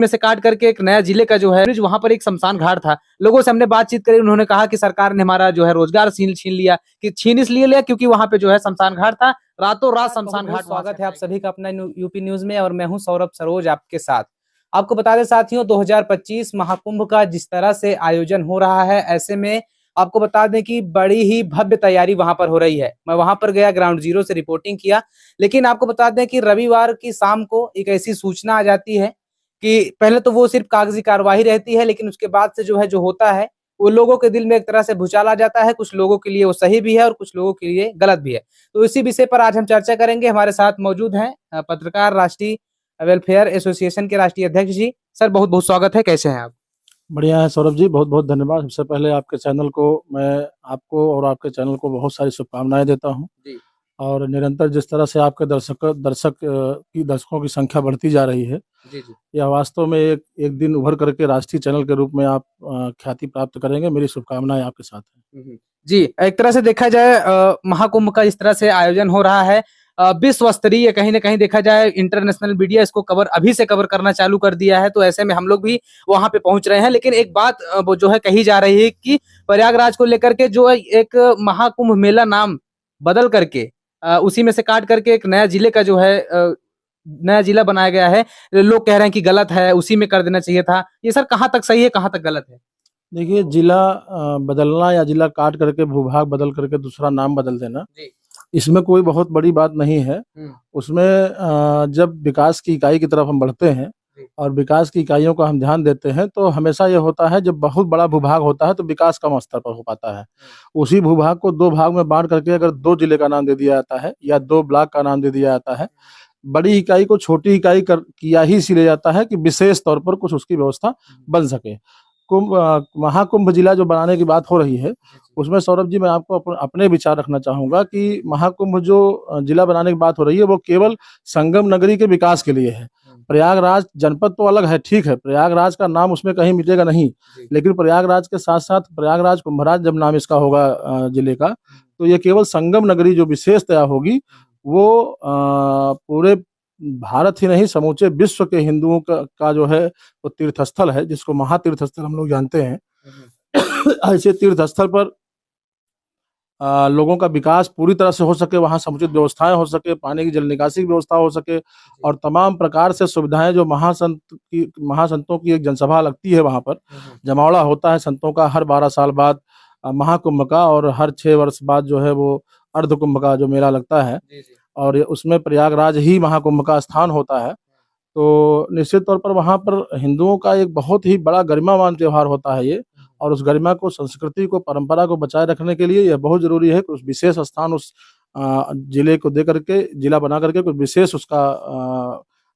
में से काट करके एक नया जिले का जो है वहां पर एक शमशान घाट था। लोगों से हमने बातचीत करी, उन्होंने कहा कि सरकार ने हमारा जो है रोजगार छीन लिया। कि छीन इसलिए लिया क्योंकि वहां पे जो है शमशान घाट था, रातों रात शमशान घाट। स्वागत है आप सभी का अपना यूपी न्यूज में, और मैं हूं सौरभ सरोज आपके साथ। आपको बता दें साथियों, 2025 महाकुंभ का जिस तरह से आयोजन हो रहा है, ऐसे में आपको बता दें कि बड़ी ही भव्य तैयारी वहां पर हो रही है। मैं वहां पर गया, ग्राउंड जीरो से रिपोर्टिंग किया, लेकिन आपको बता दें कि रविवार की शाम को एक ऐसी सूचना आ जाती है कि पहले तो वो सिर्फ कागजी कार्यवाही रहती है, लेकिन उसके बाद से जो होता है वो लोगों के दिल में एक तरह से भूचाल आ जाता है। कुछ लोगों के लिए वो सही भी है और कुछ लोगों के लिए गलत भी है। तो इसी विषय पर आज हम चर्चा करेंगे। हमारे साथ मौजूद हैं पत्रकार राष्ट्रीय वेलफेयर एसोसिएशन के राष्ट्रीय अध्यक्ष जी। सर बहुत बहुत स्वागत है, कैसे हैं आप? बढ़िया है सौरभ जी, बहुत बहुत धन्यवाद। सबसे पहले आपके चैनल को, मैं आपको और आपके चैनल को बहुत सारी शुभकामनाएं देता हूं। जी और निरंतर जिस तरह से आपके दर्शकों की संख्या बढ़ती जा रही है, जी जी यह वास्तव में एक दिन उभर करके राष्ट्रीय चैनल के रूप में आप ख्याति प्राप्त करेंगे। मेरी शुभकामनाएं आपके साथ हैं। जी। एक तरह से देखा जाए महाकुंभ का इस तरह से आयोजन हो रहा है, विश्व स्तरीय, कहीं ना कहीं देखा जाए इंटरनेशनल मीडिया इसको अभी से कवर करना चालू कर दिया है। तो ऐसे में हम लोग भी वहां पे पहुंच रहे हैं। लेकिन एक बात वो जो है कही जा रही है कि प्रयागराज को लेकर के जो एक महाकुंभ मेला नाम बदल करके उसी में से काट करके एक नया जिले का जो है नया जिला बनाया गया है। लोग कह रहे हैं कि गलत है, उसी में कर देना चाहिए था। ये सर कहाँ तक सही है, कहाँ तक गलत है? देखिए, जिला बदलना या जिला काट करके भूभाग बदल करके दूसरा नाम बदल देना, इसमें कोई बहुत बड़ी बात नहीं है। उसमें जब विकास की इकाई की तरफ हम बढ़ते हैं और विकास की इकाइयों का हम ध्यान देते हैं, तो हमेशा ये होता है जब बहुत बड़ा भूभाग होता है तो विकास कम स्तर पर हो पाता है। उसी भूभाग को दो भाग में बांट करके अगर दो जिले का नाम दे दिया जाता है या दो ब्लॉक का नाम दे दिया जाता है, बड़ी इकाई को छोटी इकाई किया ही इसीलिए जाता है कि विशेष तौर पर कुछ उसकी व्यवस्था बन सके। महाकुंभ जिला जो बनाने की बात हो रही है, उसमें सौरभ जी मैं आपको अपने विचार रखना चाहूंगा कि महाकुंभ जो जिला बनाने की बात हो रही है वो केवल संगम नगरी के विकास के लिए है। प्रयागराज जनपद तो अलग है, ठीक है, प्रयागराज का नाम उसमें कहीं मिटेगा नहीं, लेकिन प्रयागराज के साथ साथ प्रयागराज कुंभराज जब नाम इसका होगा जिले का, तो ये केवल संगम नगरी जो विशेषतया होगी वो पूरे भारत ही नहीं समूचे विश्व के हिंदुओं का जो है वो तीर्थ स्थल है, जिसको महातीर्थ स्थल हम लोग जानते हैं। ऐसे तीर्थ स्थल पर लोगों का विकास पूरी तरह से हो सके, वहाँ समुचित व्यवस्थाएं हो सके, पानी की जल निकासी की व्यवस्था हो सके, और तमाम प्रकार से सुविधाएं जो महासंतों की एक जनसभा लगती है, वहाँ पर जमावड़ा होता है संतों का हर 12 साल बाद महाकुंभ का, और हर 6 वर्ष बाद जो है वो अर्ध कुंभ का जो मेला लगता है, और उसमें प्रयागराज ही महाकुंभ का स्थान होता है। तो निश्चित तौर पर वहाँ पर हिंदुओं का एक बहुत ही बड़ा गरिमावान त्यौहार होता है ये, और उस गरिमा को, संस्कृति को, परंपरा को बचाए रखने के लिए यह बहुत जरूरी है कि उस विशेष स्थान उस जिले को दे करके, जिला बना करके कुछ विशेष उसका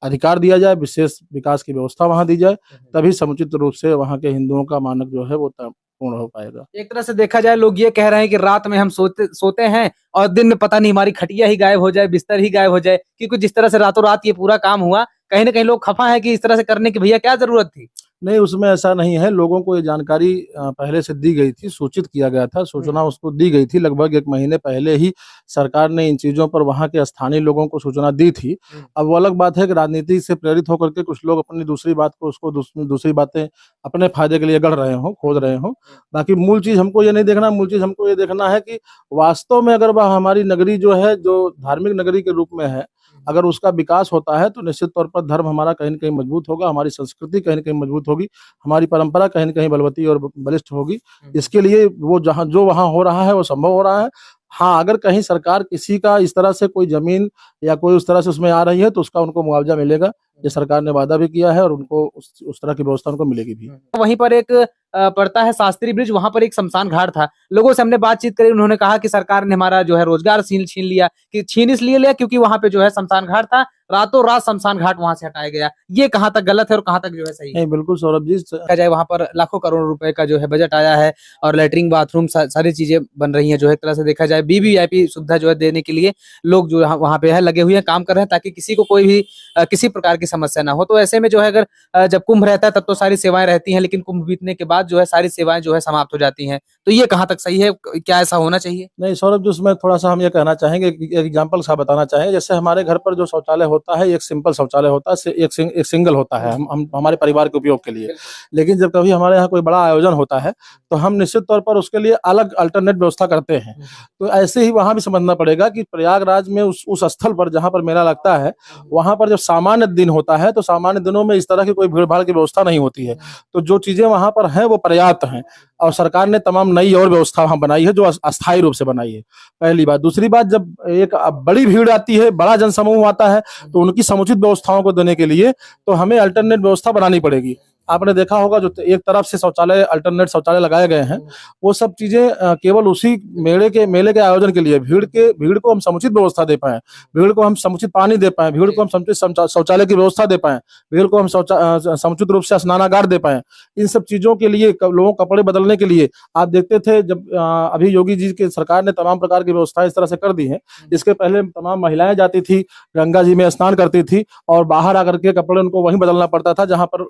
अधिकार दिया जाए, विशेष विकास की व्यवस्था वहाँ दी जाए, तभी समुचित रूप से वहाँ के हिंदुओं का मानक जो है वो पूर्ण हो पाएगा। एक तरह से देखा जाए लोग ये कह रहे हैं कि रात में हम सोते हैं और दिन में पता नहीं हमारी खटिया ही गायब हो जाए, बिस्तर ही गायब हो जाए, क्योंकि जिस तरह से रातों रात ये पूरा काम हुआ, कहीं ना कहीं लोग खफा है कि इस तरह से करने की भैया क्या जरूरत थी। नहीं, उसमें ऐसा नहीं है। लोगों को ये जानकारी पहले से दी गई थी, सूचित किया गया था, सूचना उसको दी गई थी। लगभग 1 महीने पहले ही सरकार ने इन चीज़ों पर वहाँ के स्थानीय लोगों को सूचना दी थी। अब वो अलग बात है कि राजनीति से प्रेरित होकर के कुछ लोग अपनी दूसरी बात को, उसको दूसरी बातें अपने फायदे के लिए गढ़ रहे हों, खोज रहे हों। बाकी मूल चीज़ हमको ये नहीं देखना, मूल चीज़ हमको ये देखना है कि वास्तव में अगर वह हमारी नगरी जो है, जो धार्मिक नगरी के रूप में है, अगर उसका विकास होता है तो निश्चित तौर पर धर्म हमारा कहीं न कहीं मजबूत होगा, हमारी संस्कृति कहीं न कहीं मजबूत होगी, हमारी परंपरा कहीं न कहीं बलवती और बलिष्ठ होगी। इसके लिए वो जो वहाँ हो रहा है वो संभव हो रहा है। हाँ, अगर कहीं सरकार किसी का इस तरह से कोई जमीन या कोई उस तरह से उसमें आ रही है तो उसका उनको मुआवजा मिलेगा। ये सरकार ने वादा भी किया है और उनको उस तरह की व्यवस्था उनको मिलेगी भी। वहीं पर एक पड़ता है शास्त्री ब्रिज, वहां पर एक शमशान घाट था। लोगों से हमने बातचीत करी, उन्होंने कहा कि सरकार ने हमारा जो है रोजगार छीन लिया। कि छीन इसलिए लिया क्योंकि वहां पे जो है शमशान घाट था, रातों रात शमशान घाट वहां से हटाया गया। ये कहाँ तक गलत है और कहाँ तक जो है सही है? नहीं, बिल्कुल सौरभ जी, देखा जाए वहां पर लाखों करोड़ रुपए का जो है बजट आया है, और लेटरिन बाथरूम सारी चीजें बन रही हैं। जो है एक तरह से देखा जाए वीवीआईपी सुविधा जो है देने के लिए लोग जो वहां पे है लगे हुए हैं, काम कर रहे हैं, ताकि किसी को कोई भी किसी प्रकार की समस्या ना हो। तो ऐसे में जो है अगर जब कुंभ रहता है तब तो सारी सेवाएं रहती हैं, लेकिन कुंभ बीतने के बाद बाद जो है सारी सेवाएं जो है समाप्त हो जाती हैं। तो ये कहाँ तक सही है? क्या ऐसा होना चाहिए? नहीं सौरभ जी, उसमें थोड़ा सा हम ये कहना चाहेंगे, एक एग्जाम्पल सा बताना चाहेंगे। जैसे हमारे घर पर जो शौचालय होता है, एक सिंपल शौचालय होता है, एक सिंगल होता है, हम हमारे परिवार के उपयोग के लिए। लेकिन जब कभी हमारे यहाँ कोई बड़ा आयोजन होता है तो हम निश्चित तौर पर उसके लिए अलग अल्टरनेट व्यवस्था करते हैं। तो ऐसे ही वहाँ भी समझना पड़ेगा कि प्रयागराज में उस स्थल पर जहाँ पर मेला लगता है, वहाँ पर जब सामान्य दिन होता है तो सामान्य दिनों में इस तरह की कोई भीड़ भाड़ की व्यवस्था नहीं होती है। तो जो चीजें वहाँ पर हैं वो पर्याप्त हैं, और सरकार ने तमाम नई और व्यवस्था वहाँ बनाई है जो अस्थायी रूप से बनाई है। पहली बात। दूसरी बात, जब एक बड़ी भीड़ आती है, बड़ा जनसमूह आता है, तो उनकी समुचित व्यवस्थाओं को देने के लिए तो हमें अल्टरनेट व्यवस्था बनानी पड़ेगी। आपने देखा होगा जो एक तरफ से शौचालय, अल्टरनेट शौचालय लगाए गए हैं, वो सब चीजें केवल उसी मेले के आयोजन के लिए, भीड़ को हम समुचित व्यवस्था दे पाए, भीड़ को हम समुचित पानी दे पाए, भीड़ को हम समुचित शौचालय की व्यवस्था दे पाए, भीड़ को हम समुचित रूप से स्नानागार दे पाए। इन सब चीजों के लिए, लोगों को कपड़े बदलने के लिए, आप देखते थे जब अभी योगी जी की सरकार ने तमाम प्रकार की व्यवस्थाएं इस तरह से कर दी हैं। इसके पहले तमाम महिलाएं जाती थी, गंगा जी में स्नान करती थी, और बाहर आकर के कपड़े उनको वहीं बदलना पड़ता था जहां पर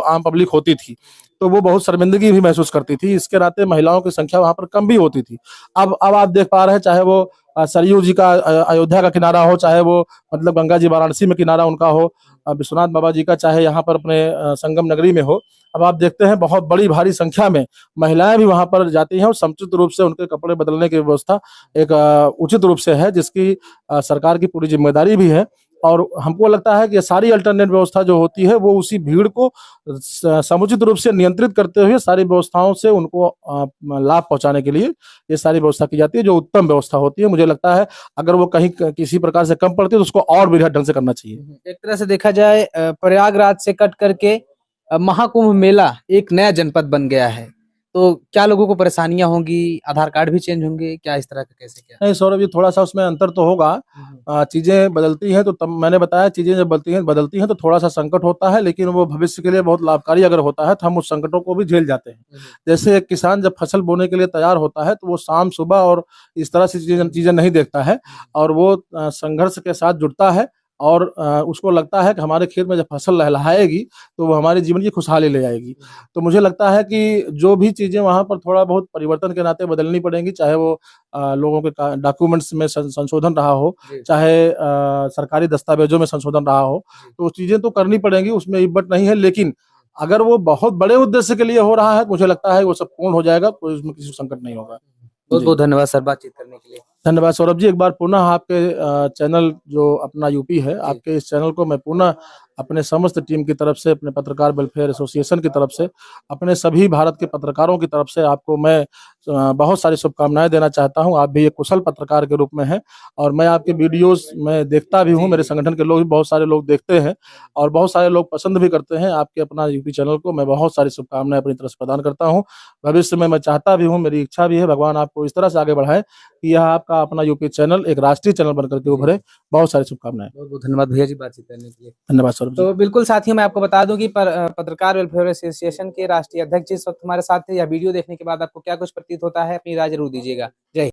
आम पब्लिक होती थी। तो वो बहुत शर्मिंदगी भी महसूस करती थी। इसके नाते महिलाओं की संख्या वहां पर कम भी होती थी। अब आप देख पा रहे हैं, चाहे वो सरयू जी का अयोध्या का किनारा हो, चाहे वो मतलब गंगा जी वाराणसी में किनारा उनका हो, विश्वनाथ बाबा जी का चाहे यहाँ पर अपने संगम नगरी में हो, अब आप देखते हैं बहुत बड़ी भारी संख्या में महिलाएं भी वहां पर जाती हैं, और समुचित रूप से उनके कपड़े बदलने की व्यवस्था एक उचित रूप से है, जिसकी सरकार की पूरी जिम्मेदारी भी है। और हमको लगता है कि ये सारी अल्टरनेट व्यवस्था जो होती है वो उसी भीड़ को समुचित रूप से नियंत्रित करते हुए सारी व्यवस्थाओं से उनको लाभ पहुंचाने के लिए ये सारी व्यवस्था की जाती है, जो उत्तम व्यवस्था होती है। मुझे लगता है अगर वो कहीं किसी प्रकार से कम पड़ती है तो उसको और बढ़िया ढंग से करना चाहिए। एक तरह से देखा जाए, प्रयागराज से कट करके महाकुंभ मेला एक नया जनपद बन गया है, तो क्या लोगों को परेशानियां होंगी? आधार कार्ड भी चेंज होंगे क्या? इस तरह का कैसे क्या? नहीं सौरभ जी, थोड़ा सा उसमें अंतर तो होगा। चीजें बदलती हैं तो तब मैंने बताया, चीजें जब बदलती हैं तो थोड़ा सा संकट होता है, लेकिन वो भविष्य के लिए बहुत लाभकारी अगर होता है तो हम उस संकटों को भी झेल जाते हैं। जैसे एक किसान जब फसल बोने के लिए तैयार होता है तो वो शाम सुबह और इस तरह से चीजें नहीं देखता है, और वो संघर्ष के साथ जुड़ता है, और उसको लगता है कि हमारे खेत में जब फसल लहलहाएगी तो वो हमारे जीवन की खुशहाली ले आएगी। तो मुझे लगता है कि जो भी चीजें वहां पर थोड़ा बहुत परिवर्तन के नाते बदलनी पड़ेंगी, चाहे वो लोगों के डॉक्यूमेंट्स में संशोधन रहा हो, चाहे सरकारी दस्तावेजों में संशोधन रहा हो, तो चीजें तो करनी पड़ेंगी, उसमें इब्बत नहीं है। लेकिन अगर वो बहुत बड़े उद्देश्य के लिए हो रहा है, मुझे लगता है वो सब पूर्ण हो जाएगा, कोई उसमें किसी संकट नहीं होगा। बहुत बहुत धन्यवाद सर बातचीत करने के लिए। धन्यवाद सौरभ जी। एक बार पुनः आपके चैनल जो अपना यूपी है, आपके इस चैनल को मैं पुनः अपने समस्त टीम की तरफ से, अपने पत्रकार वेलफेयर एसोसिएशन की तरफ से, अपने सभी भारत के पत्रकारों की तरफ से आपको मैं बहुत सारी शुभकामनाएं देना चाहता हूं। आप भी एक कुशल पत्रकार के रूप में हैं, और मैं आपके वीडियोस में देखता भी हूं, मेरे संगठन के लोग भी बहुत सारे लोग देखते हैं, और बहुत सारे लोग पसंद भी करते हैं आपके अपना यूपी चैनल को। मैं बहुत सारी शुभकामनाएं अपनी तरफ से प्रदान करता हूँ। भविष्य में मैं चाहता भी हूँ, मेरी इच्छा भी है, भगवान आपको इस तरह से आगे बढ़ाए कि यह आपका अपना यूपी चैनल एक राष्ट्रीय चैनल बनकर के उभरे। बहुत सारी शुभकामनाएं। बहुत बहुत धन्यवाद भैया जी बातचीत करने के लिए। धन्यवाद सौरभ जी। तो बिल्कुल साथियों, मैं आपको बता दूं कि पत्रकार वेलफेयर एसोसिएशन के राष्ट्रीय अध्यक्ष इस वक्त हमारे साथ थे। यह वीडियो देखने के बाद आपको क्या कुछ प्रतीत होता है, अपनी राय जरूर दीजिएगा। जय हिंद।